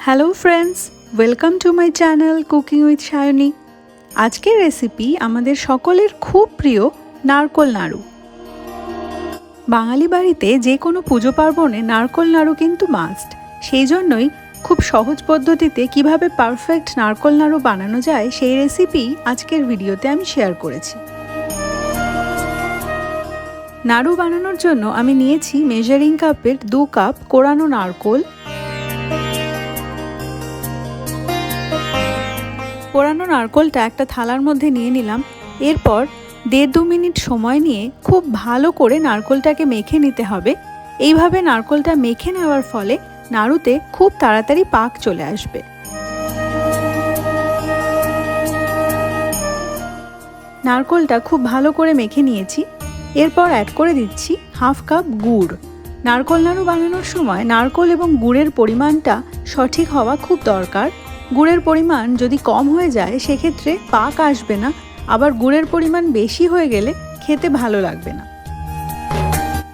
Hello friends, welcome to my channel cooking with Sayani. আজকের recipe আমাদের সকলের খুব প্রিয় নারকোল নাড়ু। বাঙালি বাড়িতে যে কোনো পুজো পার্বণে নারকোল নাড়ু কিন্তু মাস্ট। সেই জন্যই খুব সহজ পদ্ধতিতে কিভাবে পারফেক্ট নারকোল নাড়ু বানানো যায় সেই রেসিপি আজকের ভিডিওতে আমি শেয়ার করেছি। নাড়ু বানানোর জন্য আমি নিয়েছি মেজারিং কাপের 2 কাপ কোরানো নারকোল। কোরানো নারকোলটা একটা থালার মধ্যে নিয়ে নিলাম। এরপর 1.5-2 মিনিট সময় নিয়ে খুব ভালো করে নারকোলটাকে মেখে নিতে হবে। এইভাবে নারকোলটা মেখে নেওয়ার ফলে নাড়ুতে খুব তাড়াতাড়ি পাক চলে আসবে। নারকোলটা খুব ভালো করে মেখে নিয়েছি। এরপর অ্যাড করে দিচ্ছি 1/2 কাপ গুড়। নারকোল নাড়ু বানানোর সময় নারকোল এবং গুড়ের পরিমাণটা সঠিক হওয়া খুব দরকার। গুড়ের পরিমাণ যদি কম হয়ে যায় সেক্ষেত্রে পাক আসবে না, আবার গুড়ের পরিমাণ বেশি হয়ে গেলে খেতে ভালো লাগবে না।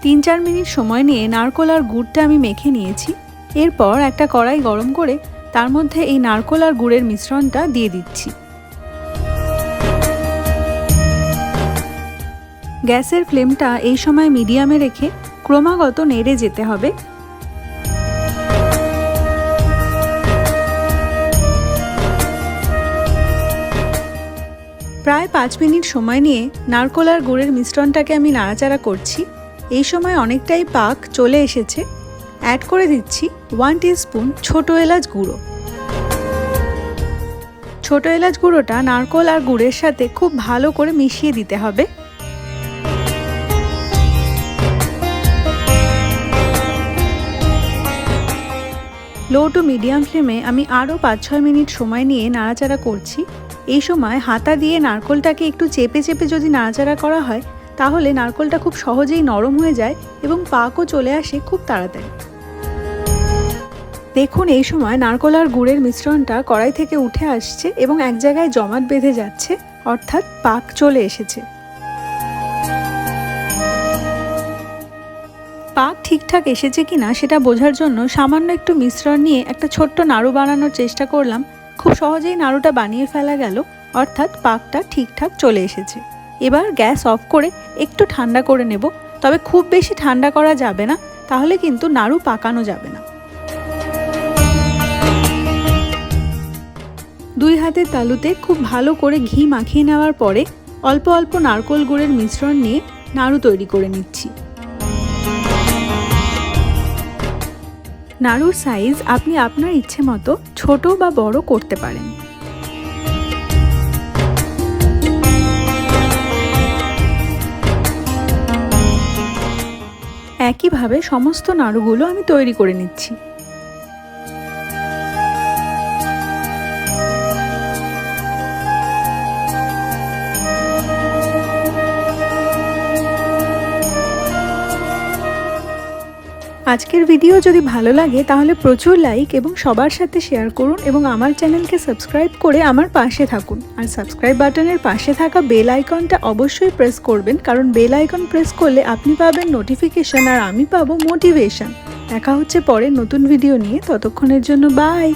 3-4 মিনিট সময় নিয়ে নারকোল আর গুড়টা আমি মেখে নিয়েছি। এরপর একটা কড়াই গরম করে তার মধ্যে এই নারকোল আর গুড়ের মিশ্রণটা দিয়ে দিচ্ছি। গ্যাসের ফ্লেমটা এই সময় মিডিয়ামে রেখে ক্রমাগত নেড়ে যেতে হবে। প্রায় 5 মিনিট সময় নিয়ে নারকোল আর গুড়ের মিশ্রণটাকে আমি নাড়াচাড়া করছি। এই সময় অনেকটাই পাক চলে এসেছে। অ্যাড করে দিচ্ছি 1 টিস্পুন ছোট এলাচ গুঁড়ো। ছোট এলাচ গুঁড়োটা নারকোল আর গুড়ের সাথে খুব ভালো করে মিশিয়ে দিতে হবে। লো টু মিডিয়াম ফ্লেমে আমি আরও 5-6 মিনিট সময় নিয়ে নাড়াচাড়া করছি। এই সময় হাতা দিয়ে নারকোলটাকে একটু চেপে চেপে যদি নাড়াচাড়া করা হয় তাহলে নারকোলটা খুব সহজেই নরম হয়ে যায় এবং পাকও চলে আসে খুব তাড়াতাড়ি। দেখুন, এই সময় নারকোল আর গুড়ের মিশ্রণটা কড়াই থেকে উঠে আসছে এবং এক জায়গায় জমাট বেঁধে যাচ্ছে, অর্থাৎ পাক চলে এসেছে। পাক ঠিকঠাক এসেছে কিনা সেটা বোঝার জন্য সামান্য একটু মিশ্রণ নিয়ে একটা ছোট্ট নাড়ু বানানোর চেষ্টা করলাম। খুব সহজেই নাড়ুটা বানিয়ে ফেলা গেল, অর্থাৎ পাকটা ঠিকঠাক চলে এসেছে। এবার গ্যাস অফ করে একটু ঠান্ডা করে নেব, তবে খুব বেশি ঠান্ডা করা যাবে না, তাহলে কিন্তু নাড়ু পাকানো যাবে না। 2 হাতের তালুতে খুব ভালো করে ঘি মাখিয়ে নেওয়ার পরে অল্প অল্প নারকোল গুড়ের মিশ্রণ নিয়ে নাড়ু তৈরি করে নিচ্ছি। নাড়ুর সাইজ আপনি আপনার ইচ্ছে মতো ছোট বা বড় করতে পারেন। একইভাবে সমস্ত নাড়ুগুলো আমি তৈরি করে নিচ্ছি। আজকের ভিডিও যদি ভালো লাগে তাহলে প্রচুর লাইক এবং সবার সাথে শেয়ার করুন এবং আমার চ্যানেলকে সাবস্ক্রাইব করে আমার পাশে থাকুন। আর সাবস্ক্রাইব বাটনের পাশে থাকা বেল আইকনটা অবশ্যই প্রেস করবেন, কারণ বেল আইকন প্রেস করলে আপনি পাবেন নোটিফিকেশন আর আমি পাবো মোটিভেশন। দেখা হচ্ছে পরে নতুন ভিডিও নিয়ে, ততক্ষণের জন্য বাই।